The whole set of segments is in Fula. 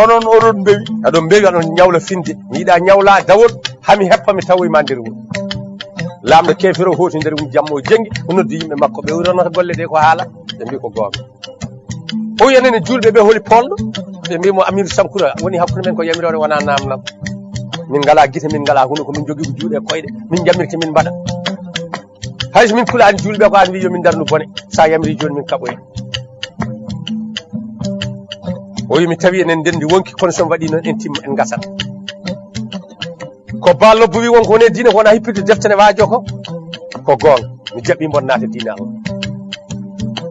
onon oɗon mbewi aɗon mbewi aɗon ñawla finde mi yiɗa ñawla dawol hami heppa mi tawoyma nder wuro lamɗo kefiro hoti nder jammo jengi o noddi yimɓe makko ɓe wironata golle ɗe ko haala ɓe mbi ko gonga o yenene julɓe ɓe holi polɗo ɓe mbimo Amirou Sankoura woni hakkude men ko yamirore wona namnam min ngala guite min ngala huno ko min jogui ko juuɗe koyɗe min jamirte min mbaɗa hayso min kulani julɓe ko an wi yomin darnu bone sa yamiri joni min kaɓoye o wi mi tawi enen ndendi wonki kono somi waɗi noon en timma en gasat ko ballo wi wonko woni diine ko wona hippirde deftere waajo ko gonga mi jaɓi mboɗo naata diine Allah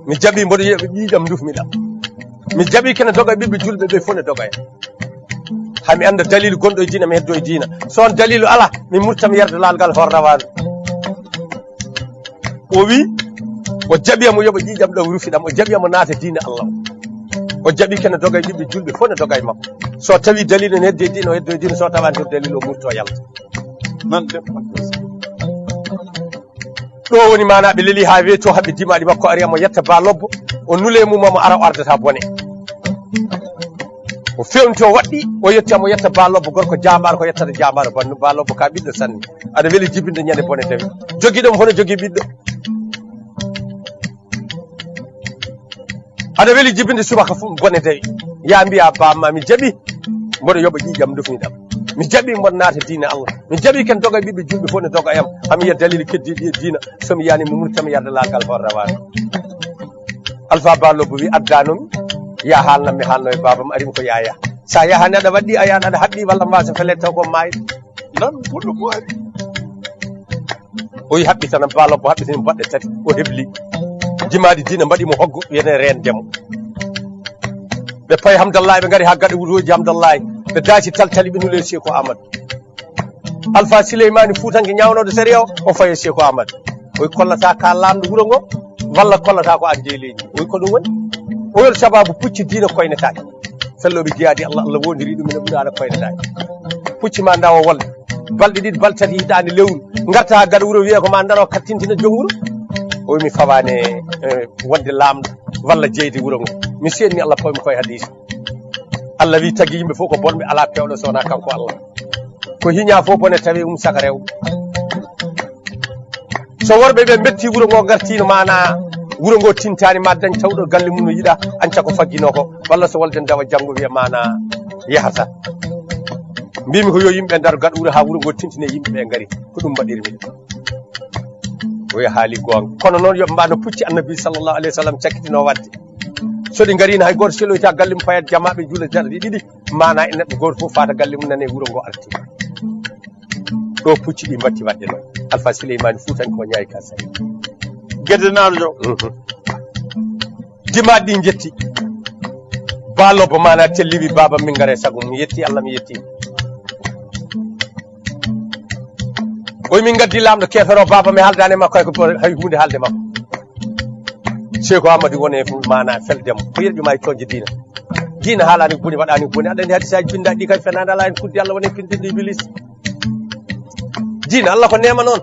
mi jaɓi mboɗo ƴiiƴam dufmiɗam mi jaɓi kene doga ɓiɓɓe julɓe ɓe fof ne doga en hami anda dalilu gonɗo e diina mi heddo e diina so on dalilu ala mi murtami yarde lalgal hor rawanu o wi o jaɓiyamo yoɓa ƴiiƴam ɗam rufiɗam o jaɓiyamo naata diine Allah o jaɓi kene doga e ɓiɓɓe julɓe fof ne doga e makko so tawi dalilu ne hedde e diina o heddo e diina so tawantir dalilu o murto yalta nan ɗo woni mana ɓe leeli ha weeto haɓe dimaɗi makko ari amo yetta ba lobbo o nule mum amo ara o ardata bone o fewnito waɗɗi o yetti amo yetta ba lobbo gorko jambaɗo ko yettata jambaɗo bannu ba lobbo ka ɓiɗɗo sanne aɗa weeli jibinde ñande bone tawi joguiɗomo hono jogui ɓiɗɗo aɗa weeli jibinde subaka bone tawi ya mbiya bamma mi jaɓi mboɗo yoɓa ƴiƴam dufniɗam mi jaɓi mboɗo naata diine Allah mi jaɓi ken doga ɓiɓɓe julɓe fof ne doga yam hami yiya dalil keddiɗi e diina somi yani mi murtami yarde laagal hor rawani Alpha Ba Lobbo wi addanomi ya haalnam mi haalno e babam arimi ko yaya sa yahani aɗa waɗɗi a yahan aɗa haɗɗi walla mbasa fele taw ko mayde nan goɗɗo mo ari o yi haɓɓitana Ba Lobbo haɓɓitani baɗɗe tati o hebli jimaɗi diina mbaɗimo hoggo wiyete rendemo ɓe payi Hamdallahi ɓe gari ha gaɗa wuroji Hamdallahi ɓe daci taltali ɓe nule Seko Amadou Alpha Souleymani Foutanke ñawnode sariya o faye Seko Amadou oy kollata ka lamɗo wuuro ngo walla kollata ko an jeyleji oy ko ɗum woni o wer sababu pucci diina koynetake felloɓe jeyadi Allah Allah wondiri ɗum ene ɓuuraɗa koynetake pucci ma dawa wolde balɗe ɗiɗi balɗe tati hitande lewru garta ha gaɗa wuuro wiye ko ma daro kattintina joom wuuro o mi fawani wonde lamɗo walla jeyde wuuro ngo mi senni Allah pawmi koye hadisi Allah wi tagui yimɓe fof ko bonɓe ala pewɗo sowona kanko Allah ko hiña fof bone tawi saka rewɓe so worɓe ɓe metti wuuro ngo gartino mana wuuro ngo tintani ma dañ tawɗo galle mum no yiiɗa anca ko faggino ko walla so wolden dawa janggo wiya mana yahata mbimi ko yo yimɓe dar gaɗa wuuro ha wuuro ngo tintine yimɓeɓe gari ko ɗum mbaɗirmi oya haali gonga kono noon yoɓe mbano pucci annabi sallllahu alayhi wa sallam cakkitino wadde so ɗi garino hay goto seloyta galle mum payat jamaɓe juula jarɗi ɗiɗi mana e neɗɗo goto fof fata galle mum nane wuuro ngo arti ɗo pucci ɗi mbatti wadde noon Alpha Souleymani Foutanke ko ñayi ka sari gueɗe naɗo dimaɗi ɗi jetti Ba Lobbo mana telliwi baba min gare sagum mi yetti Allah mi yetti oy min gaddi lamɗo kefero baba mi haaldani makko hay hunde haalde makko Seko Amadou woni mana feldemo ko yerƴuma e toñde diina haalani boni waɗani boni aɗa andi hadisaji bindaɗi ɗi kay fenade ala en kuddi Allah woni pintinɗo Iblis diina Allah ko nema noon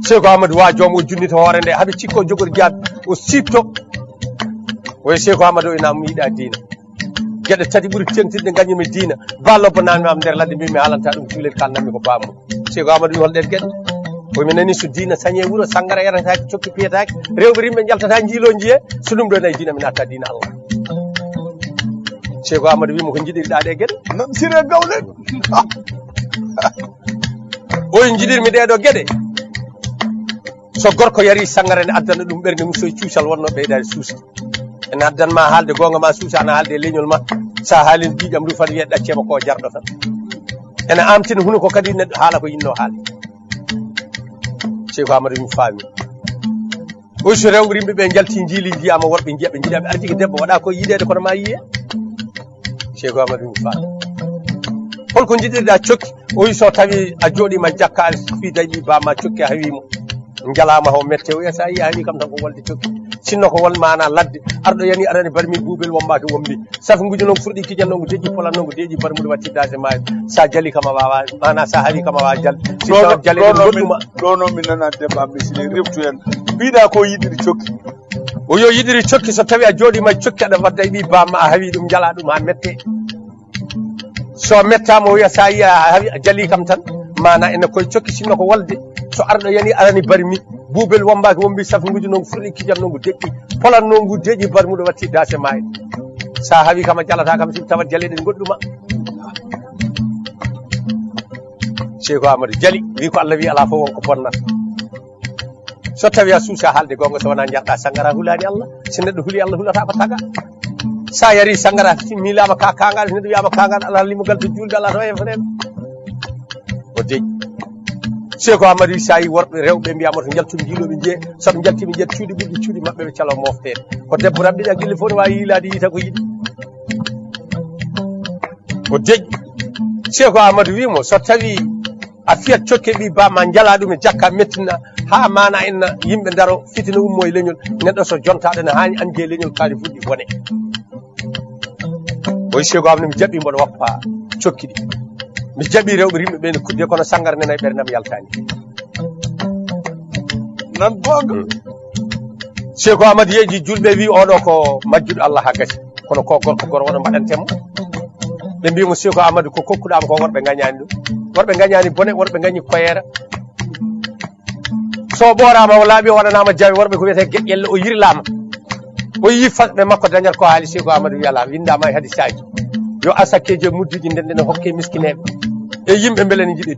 Seko Amadou wa joom o junnita hoore nde haɓe cikko jogori jaabi o sipto oye Seko Amadou o inamo yiiɗa diina gueɗe tati ɓuuri tengtirɗe gañumi diina Ba Lobbo nanmami nder ladde mbimi haalanta ɗum cuulel kalnanmi ko bamum Seko Amadou wi holɗen gueɗe omi nani so diina sañe wuuro sangara yarataki cokki piyataki rewɓe rimɓe jaltata jiilo jiye so ɗum ɗo nayi diina mi natta diina Allah Seko Amadou wimo ko jiɗirɗa ɗe gueɗe nan sire gawle oyi jiɗirmi ɗeɗo gueɗe so gorko yari sangara ne addana ɗum ɓerde mum soye cuusal wonno ɓeydade suusa ene addanma haalde gonga ma suusa ana haalde leñol ma sa haalin ƴiƴam ɗum fat wiye ɗaccema ko jarɗo tan ene amtina huno ko kadi neɗɗo haala ko yinno haala Seko Amadou mi faami oy so rewɓe rimɓe ɓe jalti jiili jiyama worɓe jiya ɓe jiiɗa ɓe arti ko debbo waɗa ko yiɗede kono ma yiye Seko Amadou mi faami holko jiɗirɗa cokki oyi so tawi a jooɗima jakka a fi dañi bama cokki a hawimo jalama ho mette o sa yi a hawi kam tan ko wolde cokki sinno ko wol mana ladde arɗo yani arani barmi buubel wombaki wombi safunguji noon furɗi kijanno ngo deƴƴi polan noon ngo deƴƴi barmude wattidade ma sa jali kama wawa mana sa hawi kama wawa jal si jale goɗɗuma ɗo noon mi nana debbo am mi sini reftu hen mbiɗa ko yiɗiri cokki o yo yiɗiri cokki so tawi a jooɗima cokki aɗa wadda e ɓi bamma a hawi ɗum jala ɗum ha mette so mettama o wiya sa yi a jali kam tan mana ene koye cokki sinno ko wolde so arɗo yani arani barmi buubel wombaki wombi safunguji noon furɗi kijam noon ngu deƴƴi polan noon ngu deƴƴi barmuɗo watti dase ma en sa hawi kam a jalata kam simi tawat jaleɗen goɗɗuma Cheikh Amadou Jali wi ko Allah wi ala fof wonko bonnata so tawi a suusa haalde gonga so wona jarɗa sangara hulani Allah so neɗɗo huuli Allah hulata ko taga sa yari sangara milama ka kangal neɗɗo wiyama kangal ala limugal to julde ala to efrem o deƴƴi Cheikh Amadou wi sa yi worɓe rewɓe mbiyama to jaltumi jiiloɓe jee soɓe jaltimi jet cuuɗi ɓiɗɗi cuuɗi mabɓe ɓe calo moftede ko debbo rabɓiɗa guille fof ne wawi yiilade yiita ko yiɗi o deƴƴi Cheikh Amadou wimo so tawi a fiyat cokke ɓi bama jala ɗum e jakka mettina ha mana enna yimɓe daro fitina ummo e leñol neɗɗo so jontaɗo ne hani andi e leñol kaali fuɗɗi bone oy Cheikh Amadou mi jaɓɓi mboɗo woppa cokki ɗi mi jaɓi rewɓe rimɓe ɓe ne kudde kono sangara nena e ɓerdam yaltani nan gonga Cheikh Amadou yeeji julɓe wi oɗo ko majjuɗo Allah ha gasi kono ko gorko gor wono mbaɗantemo ɓe mbimo Cheikh Amadou ko kokkuɗama ko worɓe gañani ɗum worɓe gañani bone worɓe gañi koyera so ɓorama o laaɓi o waɗanama jawi worɓe ko wiyete geƴƴelle o yirlama o yi fasɓe makko dañat ko haali Cheikh Amadou wiyala windama e hadisaji yo asakkeje muddiji nden ɗene hokke miskineɓe e yimɓe beele ne jiiɗe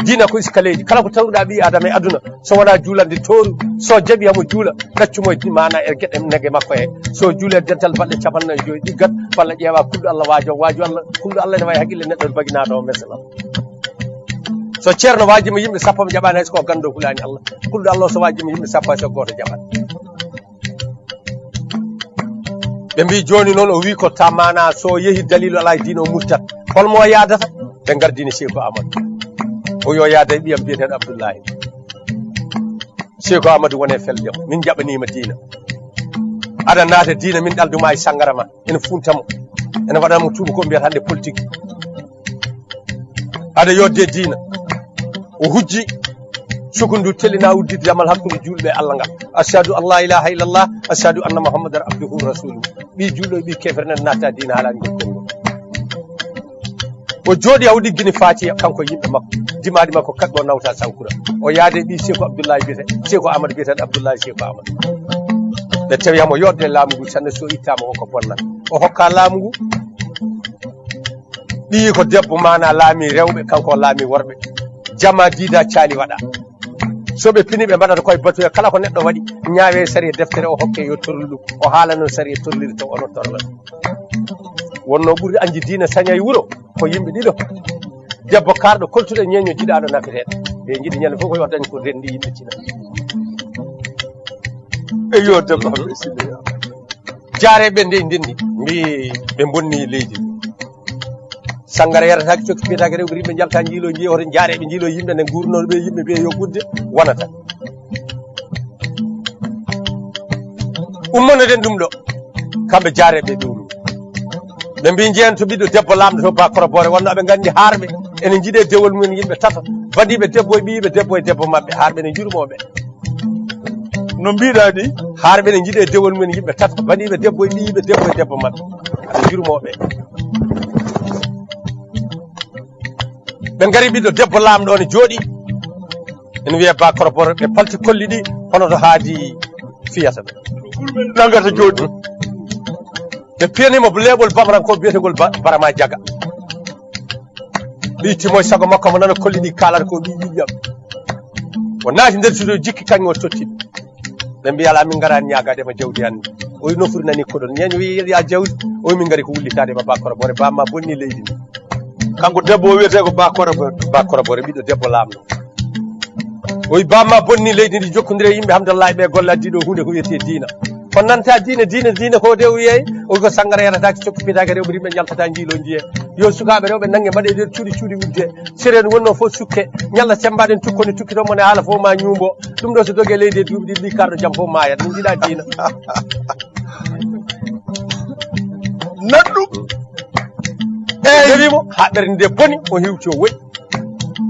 diina ko iskaleji kala ko tawɗa ɓi adama e aduna so wona juulande toru so jaaɓi hamo juula ɗaccumo mana e gueɗe nagge makko he so juule dental balɗe 45 ɗiggat walla ƴeewa kulɗo Allah waajo Allah kulɗo Allah ne wawi haqqille neɗɗo ne baginaɗo o mesela so ceerno wajima yimɓe sappo ɓe jaɓani hayso ko gando hulani Allah kulɗo Allah so wajima yimɓe sappo hayso goto jaɓat ɓe mbi joni noon o wi ko tamana so yeehi dalilu ala e diina o murtat holmo yadata ɓe gardini Cheikh Amadou o yo yaada e ɓiyam biyeteɗo Abdoullahi Cheikh Amadou wone feldemo min jaɓanima diina aɗa naata diina min ɗalduma e sangara ma ene funtamo ene waɗanamo tuuba ko mbiyata hande politique aɗa yodde diina o hujji sukundu telina uddide damal hakkude julɓe e Allah ngal ashhadu an la ilaha illallah ashhadu anna muhammadan abduhu rasuluhu ɓi julɗo e ɓi kefere nen natta diina haalani ngol konngol o jooɗi haw ɗiggini Fatiha kanko yimɓe makko dimaɗi makko kaɓɓe o nawta sankura o yaade ɓi Cheikh Abdoullahi biyete Cheikh Amadou biyeteɗo Abdoullahi Cheikh Amadou ɓe tawiyamo yodde laamu ngu sanne so ittama wonko bonnata o hokka laamu ngu ɓi ko debbo mana laami rewɓe kanko laami worɓe jama diida caali waɗa so ɓe pini ɓe mbaɗata koye batuya kala ko neɗɗo waɗi ñaawe sari e deftere o hokke yo torlu ɗum o haala noon sari e torliri taw ono torla wonno ɓuri anji diina saña e wuuro ko yimɓe ɗiɗo debbo karɗo koltuɗo ñeño jiɗaɗo nafeteɗo ɓe jiiɗi ñande fof koye dañi ko rendi yimɓe cina eyo debbo hamɓe sineya jaareɓe nde ndendi mbi ɓe bonni leydi sangara yarataki cokki fiyetake rewɓe rimɓe jalta jiilo jiiya hoto jaareɓe jiilo yimɓe nde gurnoɗo ɓe yimɓe ɓe yo ɓudde wonata ummonoɗen ɗum ɗo kamɓe jaareɓe ɗum ɓe mbi jeen to ɓiɗɗo debbo lamɗo to bakoro bore wonno ɓe gandi harɓe ene jiiɗe dewol mumen yimɓe tata badiɓe debbo e ɓiyiɓe debbo e debbo mabɓe harɓe ne jurmoɓe no mbiɗa ni harɓe ne jiiɗe dewol mumen yimɓe tata badiɓe debbo e ɓiyiɓe debbo e debbo mabɓe aɗa jurmoɓe ɓe gari ɓiɗɗo debbo lamɗo ne jooɗi ene wiye bakoro bore ɓe palti kolli ɗi hono to haadi fiyata ɓe nangata jooɗi ɓe piyanimo leeɓol bamaranko biyetegol barama jaga ɓi timoye sago makko mo nana kolli ɗi kalata ko ɓi yiƴam o naati nder suudo jikki kañum o tottiɓe ɓe mbi ala min garani ñagadema jawdi hande oyi nofuru nani koɗon ñeño wi ya jawdi oyi min gari ko wullitadema bakoro bore bamma bonni leydi ndi kanko debbo o wiyete ko bakoro bore ɓiɗɗo debbo lamɗo oyi bamma bonni leydi ndi jokkodire yimɓe hamdallahi ɓe golle addiɗo hunde ko wiyete diina kono nanta diina ko de o wiyey o ko sangara yarataki cokki pitake rewɓe rimɓe jaltata jiilo jiye yo sukaɓe rewɓe nangue mbaɗe nder cuuɗi udde séréne wonno fof sukke ñalla sembaɗen tukkoni tukkitomo ne haala fof ma ñuumbo ɗum ɗo so dogue leydi e duuɓi ɗiɗi karɗo jaam fof mayat min jiiɗa diina nanɗum eyi wimo haɓɓere nde boni o hiwti o woɗi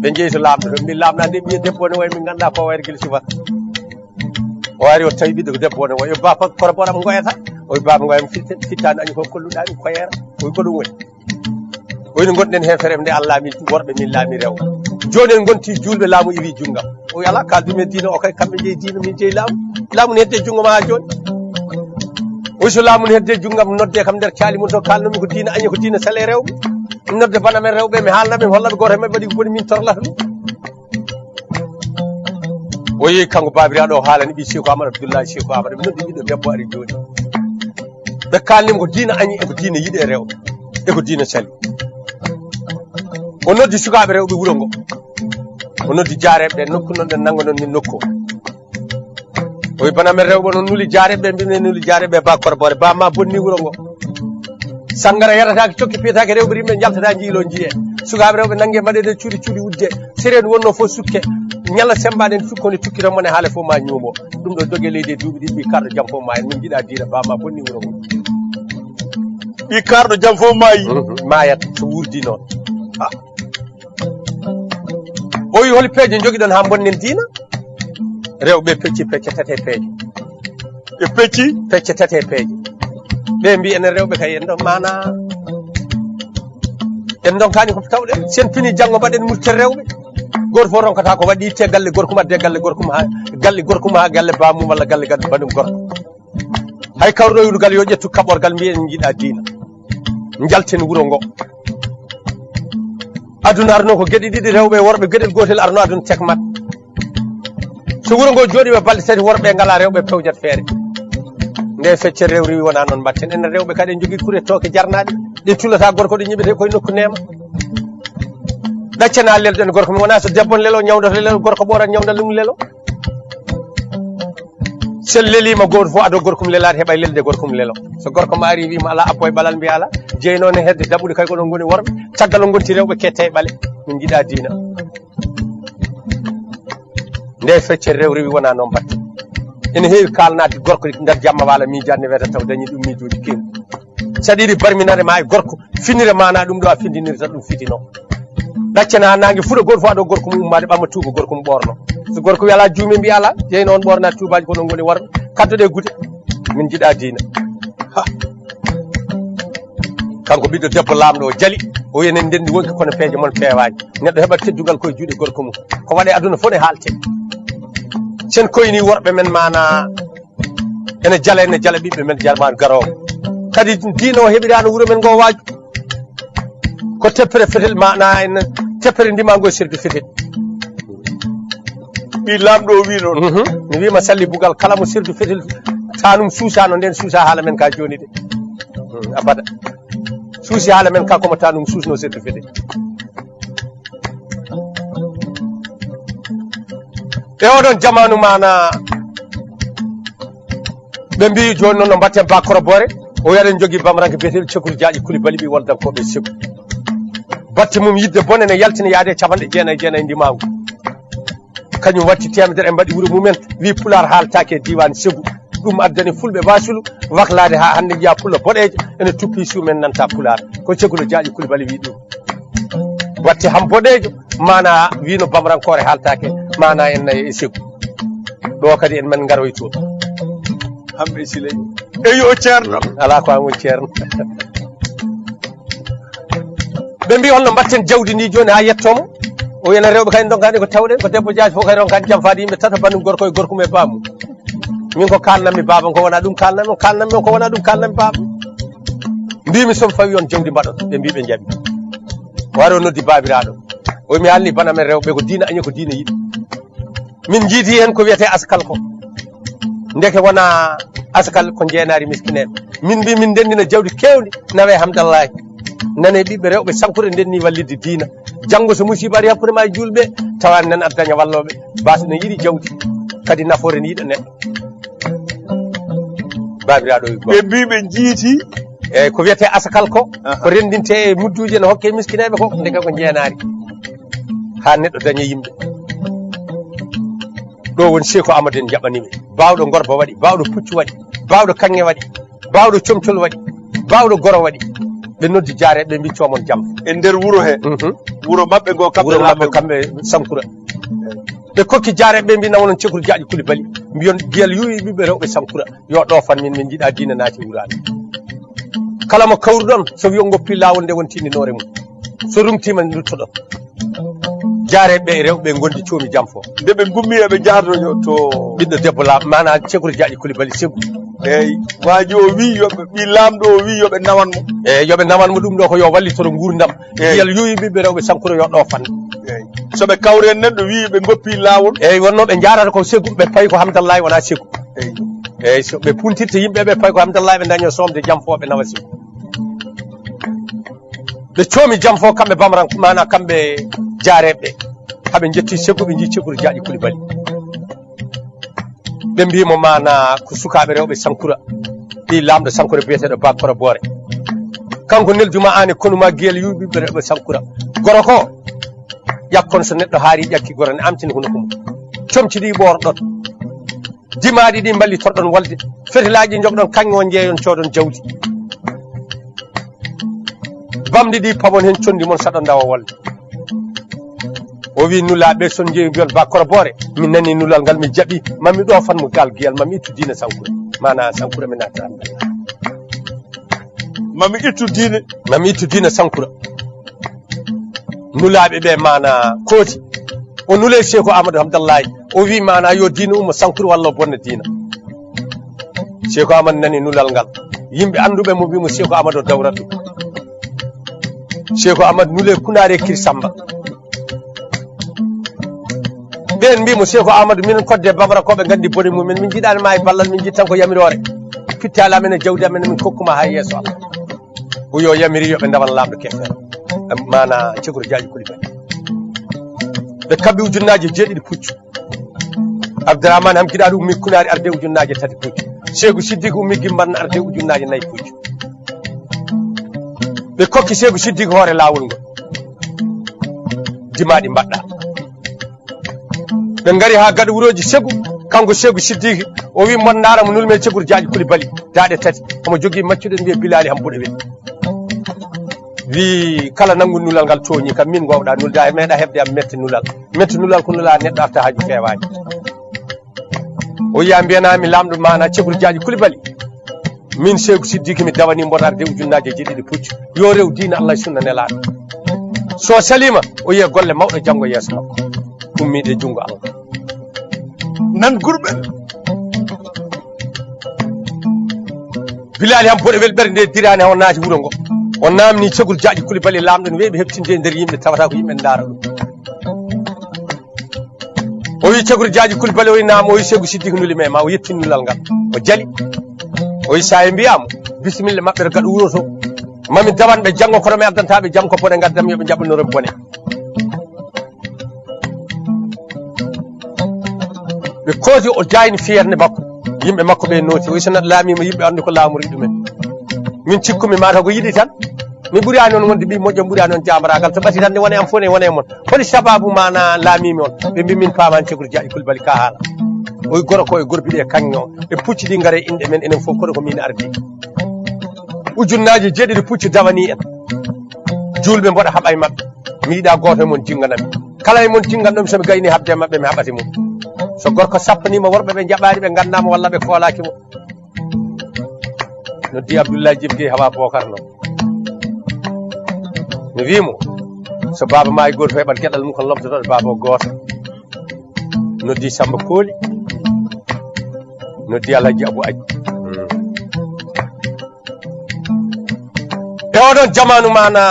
ɓe jeeyi to lamɗo to mbi lamɗa nde ɓiye debbo ne wayi min ganduɗa ko wayre guila sifata o ari o tawi ɓiɗɗo ko debbo ne wayo ba kora boram ngoyata o wi baba ngoyam fittani añi ko kolluɗami koyera o wi ko ɗum woni o wi no gonɗen hen feere nde Allah min worɓe min laami rew joni en gonti julɓe laamu iwi junggam o wi ala kaldumen diina o kay kamɓe jeeyi diina min jeeyi laamu ne hedde jungo ma ha joni o wi so laamu ne hedde junggam nodde kam nder caali mum to kalnomi ko diina añi ko diina sale rewɓe nodde bana men rewɓe mi haalnaɓe mi hollaɓe goto heɓe waɗi ko boni min torlata ɗum o yehi kanko babiraɗo o haalani ɓi Cheikh Amadou Abdoulaye Cheikh Amadou ɓe noddi ɓiɗɗo debbo ari joni ɓe kalnima ko diina añi eko diina yiɗe rewɓe eko diina sali o noddi sukaɓe rewɓe wuuro ngo o noddi jaareɓe nokku noon ɗen nanggo noon min nokku o wi bana men rewɓe noon nuli jaareɓe mbimi nuli jaareɓe ba korbore ba ma bonni wuuro ngo sangara yaratake cokki piyatake rewɓe rimɓe jaltata jiilo jiiye sukaɓe rewɓe nangge mbaɗede cuuɗi wudde séréni wonno fof sukke ñalla sembaɗe en sukkoni tukkiton mone haale fof ma ñuumo ɗum ɗo dogue leydi e duuɓi ɗiɗi ɓi karɗo jaam fof ma en min jiiɗa diina bama bonni wuuro ngo ɓi karɗo jaam fof maayi mayat so wurdi noon o wi holi peeje joguiɗon ha bonnen diina rewɓe pecci pecce tete peeje e pecci pecce tete peeje ɓe mbi enen rewɓe kay en ɗon mana en donkani ko tawɗen sen fini janggo mbaɗen murtere rewɓe goto fof ronkata ko waɗi itte galle gorkum adde galle gorkum ha galle bamum walla galle baɗum gorko hay kawruɗoyugal yo ƴettu kaɓorgal mbiyen jiiɗa diina jalten wuuro ngo aduna arno ko gueɗe ɗiɗi rewɓe worɓe gueɗel gotel arno aduna tekmat so wuuro ngo jooɗi ɓe balɗe tati worɓe ngala rewɓe pewjat feere nde feccere rewri wi wona noon mbatten enen rewɓe kadi en jogui kure toke jarnaɗe ɗe tullata gorko ɗe ñiɓete koye nokku nema ɗaccana lelɗo en gorko mi wona so debbo lelo ñawdata lelo gorko ɓoorat ñawda lum lelo sen lelima goto fof ado gorkum lelade heɓay lelde gorkum lelo so gorko ma ari wima ala appo e ɓalal mbiya ala jeynoon e hedde daɓude kay ko ɗon goni worɓe caggal o gonti rewɓe kette e ɓaale min jiiɗa diina nde feccere rewri wi wona noon mbatte ene heewi kalnade gorko nder jamma wala miijanne wiyata taw dañi ɗum miijoji kewi saɗa yiɗi barminade ma e gorko finire mana ɗum ɗo a findinirta ɗum fitino ɗaccana nangue fuɗa goto fof aɗo gorko mum ummade ɓamma tuuba gorko mum ɓorno so gorko wi ala juume mbiya ala jeyno on ɓorna tuubaji ko ɗon goni worɓe kaddoɗe gude min jiiɗa diina kanko ɓiɗɗo debbo lamɗo o jaali o enen ndendi wonki kono peeje moon peewaji neɗɗo heɓat teddugal koye juuɗe gorko mum ko waɗe aduna fof ne haalte sen koyni worɓe men mana ene jala ɓiɓɓe men jarmano garowo kadi diina o heɓirano wuuro men ngo waaju ko teppere fetel mana en teppere ndimago e sirde fetel ɓi lamɗo o wi noon mi wima salli bugal kala mo sirdu fetel tanum suusano nden suusa haala men ka joni de abada suusi haala men ka komo tanum suusno sirdu fetel e oɗon jamanu mana ɓe mbi joni noon no mbatten ba korobore o wiyaɗen jogui bamranke biyeteɗo Cekkuru Jaaƴi Coulibaly ɓi woldankoɓe Ségu batte mum yidde bone ne yaltina yaade capanɗe jeenayyi ndimagu kañum watti temedere e mbaɗi wuuro mumen wi pular haaltake e diwan Ségu ɗum addani fulɓe basulu waklade ha hande jiiya pulla boɗejo ene tuppi suumen nanta pular ko Cekkuru Jaaƴi Coulibaly wi ɗum watti ham boɗejo mana wino bamrankore haaltake mana en nayi e Ségu ɗo kadi en men garoy toon hamɓe siley e yo ceerno ala ko an woni ceerno ɓe mbi holno mbatten jawdi ndi joni ha yettomo o wiyana rewɓe kay donkani ko tawɗen ko debbo jaaji fof kay ronkani jam faade yimɓe tata bandum gorko e gorkum e bamum min ko kalnanmi babam ko wona ɗum kalnanmi on kalnanmi on ko wona ɗum kalnanmi babam mbimi somi fawi on jawdi mbaɗon ɓe mbi ɓe jaaɓi o wari o noddi babiraɗo o mi haalni bana men rewɓe ko diina añi ko diina yiɗi min jiiti hen ko wiyete askal ko ndeke wona askal ko jeenari miskineɓe min mbi min ndendina jawdi kewdi nawe hamdallahi nane ɓiɓɓe rewɓe sankure ndenni wallidde diina janggo so musiba ari hakkude ma e julɓe tawani nan aɗa daña walloɓe baso ne yiiɗi jawdi kadi nafoore ne yiiɗa neɗɗo babiraɗo ɓe mbi ɓe jiiti eyyi ko wiyete asakal ko ko rendinte e mudduji ne hokke miskineɓe ko ndeke ko jeenari ha neɗɗo daña yimɓe ɗo woni Cheikh Amadou en jaɓanimi bawɗo Gorba waɗi bawɗo Puccu waɗi bawɗo Kanŋe waɗi bawɗo Comcol waɗi bawɗo Goro waɗi ɓe noddi jaareɓe ɓe mbi comon jam e nder wuuro he wuro mabɓe ngo kamɓe kamɓe Sankura ɓe kokki jaareɓe mbi nawonon cekuru jaaƴi Coulibaly mbiyon giyal yuwi ɓiɓɓe rewɓe Sankura yo ɗofan min jiiɗa diina naati wurade kala mo kawruɗon so wiyo goppi lawol nde won tindinore mum so rumtima luttoɗon jaareɓe e rewɓe gondi coomi jam fo nde ɓe gummi eɓe jardoño to ɓiɗɗo debbo mana cekuru jaaƴi Coulibaly segu eyyi waji o wi yoɓe ɓi lamɗo o wi yoɓe nawanmo eyyi yoɓe nawanmo ɗum ɗo ko yo wallitoro gurdam giyal yuwi ɓiɓɓe rewɓe Sankura yo ɗofan eyyi soɓe kawri en neɗɗo wi ɓe goppi lawol eyyi wonno ɓe jarata ko segu ɓe payi ko Hamdallahi wona segu eyyi so ɓe puntirta yimɓeɓe payi ko Hamdallahi ɓe daño somde jam fo ɓe nawa segu ɓe coomi jam fo kamɓe bamran mana kamɓe jaareɓe haɓe jetti segu ɓe jii cekuru jaaƴi Coulibaly ɓe mbimo mana ko sukaɓe rewɓe Sankura ɗi lamɗo Sankura biyeteɗo Bakora Boore kanko nelduma ani konuma giyal yuɓi ɓiɓɓe rewɓe Sankura goro ko ƴakkon so neɗɗo haari ƴakki goro ne amtini huno mum comci ɗi ɓorɗon dimaɗi ɗi ballitorɗon walde fetelaji jogɗon kaño jeeyon coodon jawdi bamɗi ɗi pamon hen condi mon saɗa dawa walde o wi nulaɓe son jeeyi mbiyon Bakora Boore min nani nulal ngal mi jaɓi mami ɗofanmo gal giyal mami ittu diina Sankura mana Sankura mi natta mami ittu diina Sankura nulaɓe ɓe mana kooti o nule Cheikh Amadou Hamdallahi o wi mana yo diina ummo Sankura walla bonna diina Cheikh Amadou nani nulal ngal yimɓe anduɓe mo mbimo Cheikh Amadou dawratu Cheikh Amadou nule kunare Kir Samba ɓen mbimo Cheikh Amadou minen kodde Bamara koɓe gandi bone mumen min jiiɗani ma e ballal min jiiɗi tan ko yamirore pittali amen e jawdi amen min kokkuma ha yeeso Allah o yo yamiri yoɓe ndawan lamɗo kefere mana cekuru jaaƴi Coulibaly ɓe kabbi ujunnaje 7 puccu Abdourahmane ham giɗaɗo ummi kunari arde ujunnaje 3 puccu Cheikh Siddique ummi gimbanno arde ujunnaje 4 puccu ɓe kokki Cheikh Siddique hoore lawol ngol dimaɗi mbaɗɗa ɓe ngari ha gaɗa wuroji Ségu kanko Cheikh Siddique o wi mon daramo nulme cekuru jaaƴi Coulibaly daaɗe 3 omo jogui maccuɗen mbiye Bilali ham buɗe weɗi wi kala nangu nulal ngal tooñi kam min gowɗa nulda e meeɗa hebde am metti nulal ko nula neɗɗo arta haaju fewani o yiya mbiyanami lamɗo mana cekuru jaaƴi Coulibaly min Cheikh Siddique mi dawani mboɗo arde ujunnaje 7 puccu yo rew diina Allah sunna nelaɗo so salima o yiya golle mawɗo janggo yeeso makko ummiɗe jungo Allah nan gurɓe Bilali ham boɗe welɓere nde dirani o naati wuuro ngo o namni cekuru jaaƴi Coulibaly lamɗo ne weeɓi heɓtinde nder yimɓe tawata ko yimɓe daara ɗum o wi cekuru jaaƴi Coulibaly o wi naam o wi Cheikh Siddique nulime ma o yettini nulal ngal o jali o wi sa e mbiyama bisimilla maɓɓere gaɗa wuuro to mami dawanɓe janggo kono mi addantaɓe jam ko bone gaddam yoɓe jaɓɓanoro bone ɓe kooti o dayni fiyerne makko yimɓe makko ɓe nooti o wi so neɗɗo laamima yimɓe andu ko laamori ɗumen min cikkumi mata ko yiɗi tan mi ɓuurani on wonde ɓi moƴƴo ɓuurani on jamaragal to ɓati tan ne wone am fof ne wone mon holi sababu mana laamimi on ɓe mbi min pamani cekuru jaaƴi Coulibaly ka haala o wi goro ko e gorbiɗe kaño ɓe pucciɗi gaare inɗe men enen fof koɗo ko min ardi ujunnaje 7 pucci dawani en julɓe mboɗa haɓa e maɓɓe mi yiɗa goto e mon jinganami kala e mon jinganɗomi somi gayni habde e maɓɓe mi haɓati mum so gorko sappanima worɓe ɓe jaɓani ɓe gandama walla ɓe koolaki mo noddi Abdoulaye Djiby Gueye Hawa Bocar no mi wimo so baba ma e goto heɓat gueɗal mum ko lomtotoɗo baba o goto noddi Samba Kooli noddi Alhaji Abou Adji e oɗon jamanu mana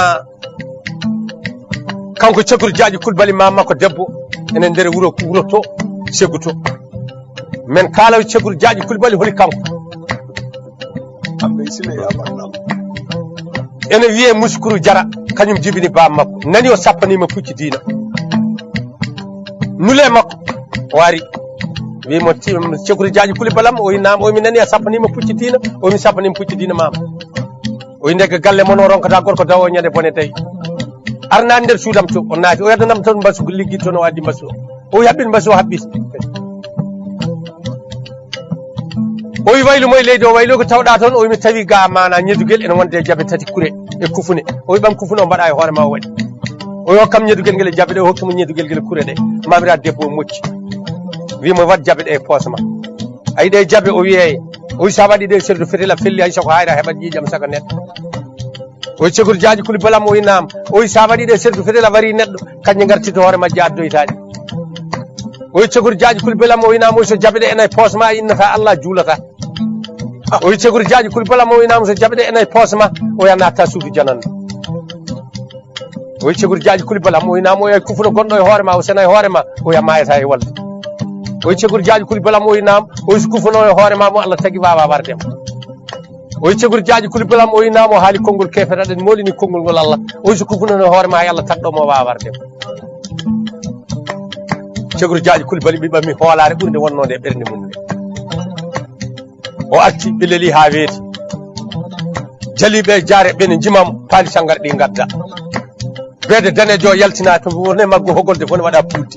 kanko cekuru jaaƴi Coulibaly mamma ko debbo enen nder wuuro to Ségu to men kala cekuru jaaƴi Coulibaly holi kanko ene wiye Muskuru Jara kañum jibini bam makko nani o sappanima pucci diina nule makko o wari wimo cekuru jaaƴi Coulibaly am o wi nam o wi mi nani a sappanima pucci diina o wi mi sappanima pucci diina mama o wi ndeke galle mono ronkata gorko dawo ñande bone tawi arnani nder suudam to o naati o yaddanam toon mbasu ko liggi toon o addi mbasu o wi haɓɓin mbasu o haɓɓit o wi waylu moye leydi o waylo ko tawɗa toon o wi mi tawi ga mana ñedugel ene wonde jaɓe 3 kure e kufune o wi ɓam kufune o mbaɗa e hoore ma o waɗi o o hokkam ñedugel ngel jabe de hokkamo ñedugel ngel kure de mamira debbo mocci wimo wat jabe de poosma ay de jabe o wiye o sa waɗi de serdu fetela felli hay sako hayra heɓat jijam saga neɗɗo o cegur jaaji kuli balam o winam o sa waɗi de serdu fetela wari neɗɗo kañƴe gartito hoore majji addoytaɗi o cegur jaaji kuli balam o winam o so jabe de enayi poosma innata Allah juulata o cegur jaaji kuli balam o winam so jabe de enayi poosma o ya natta suudu janande o cegur jaaji kuli balam o winam o ya kufuno gonɗo e hoore ma o sena e hoore ma o ya mayata e walde o cegur jaaji kuli balam o winam o kufuno e hoore ma mo Allah tagi wawa wardema o cegur jaaji kuli balam o winam o haali konngol kefere aɗen molini konngol ngol Allah o kufuno e hoore ma Allah tagɗo mo wawa wardema cegur jaaji kuli bali ɓiɓami hoolare ɓurde wonnode e ɓernde mum nde o arti ɓe leeli ha weeti jaliɓe jaare ɓene jimamo paali sangar ɗi gadda beede danejo yaltina to wone maggo hogolde fone waɗa puutti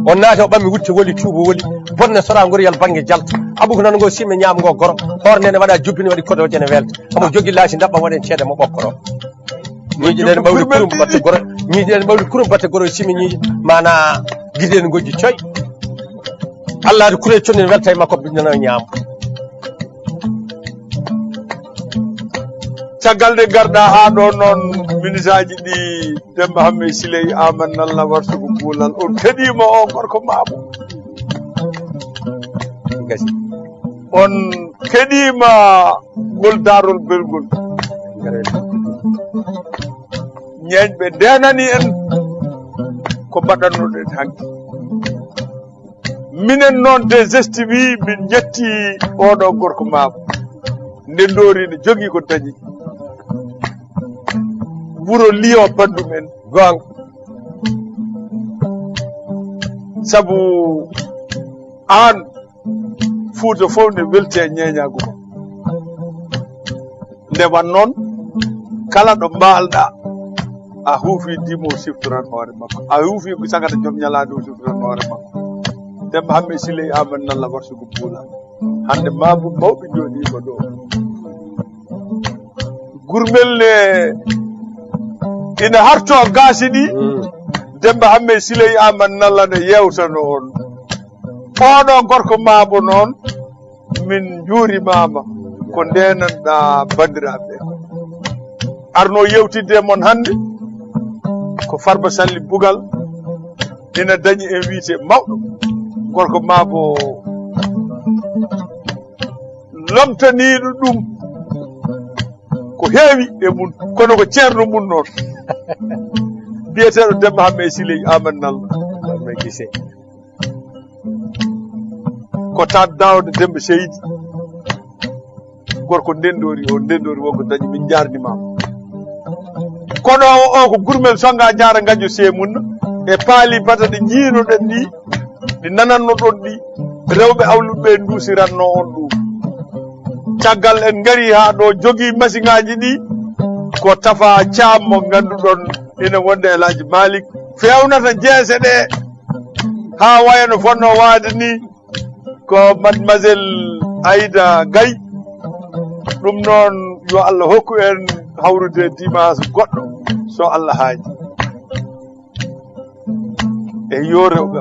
on naata o ɓammi wutte woli cuubo woli bonne sora goriyal banggue jalta abuko nan ngo simme ñamgo goro hornene waɗa jubbini waɗi kodoje ne welta hamo jogui laasi dabɓa waɗen ceede mo ɓokkoro ñiiƴi ɗen mbawdi kurum batte goro ñiiƴi ɗen mbawdi kurum batte goro simi ñiiƴi mana guiɗen gojji coy Allah ade kure conne welta e makko nana ñaamo caggal nde garɗa ha ɗo noon ministre aji ɗi Demba Hammey Siley Amadou Nalla wartugo guulal on keɗima o gorko maabo gasi on keɗima ngol darol belgol ñeeñɓe ndenani en ko mbaɗannoɗen hanki minen noon des estivi min jetti oɗo gorko maabo nde ndorino jogui ko dañi wuro liyo bandum en gonga sabu an Fouta fof ne welti e ñeeñago ko nde wan noon kala ɗo mbalɗa a huufi dimo siftoran hoore makko a huufi ko sagata joom ñalade o siftoran hoore makko Demba Hammey Siley Amadou Nalla warsugo buula hande maabo mawɓe jooɗima ɗo gurmel ne ina harto gaasi ɗi Demba Hammey Siley Amadou Nalla ne yewtano on oɗo gorko maabo noon min juurimama ko ndenanɗa bandiraɓe arno yewtidde mon hande ko Farba Salli Bougal ina dañi invité mawɗo gorko maabo lomtaniɗo ɗum ko heewi e mun kono ko ceerno mun noon biyeteɗo Demba Hammey Siley Amadou Nalla mi gise ko tan dawde Demba Seydi gorko ndendori o ndendori wonko dañi min jarnimama kono o ko gurmel songa jara gaƴo semunna e paali bata ɗe jiinoɗen ɗi ɗi nananno ɗon ɗi rewɓe awluɓe dusiranno on ɗum caggal en gari ha ɗo jogui machine ngaji ɗi ko Tafa Thiam mo ganduɗon ina wonde El Hadji Malick fewnata jeese ɗe ha wayano fonno waade ni ko mademoiselle Aïda Gaye ɗum noon yo Allah hokku en hawrude dimanche goɗɗo so Allah haaji e yo rewɓe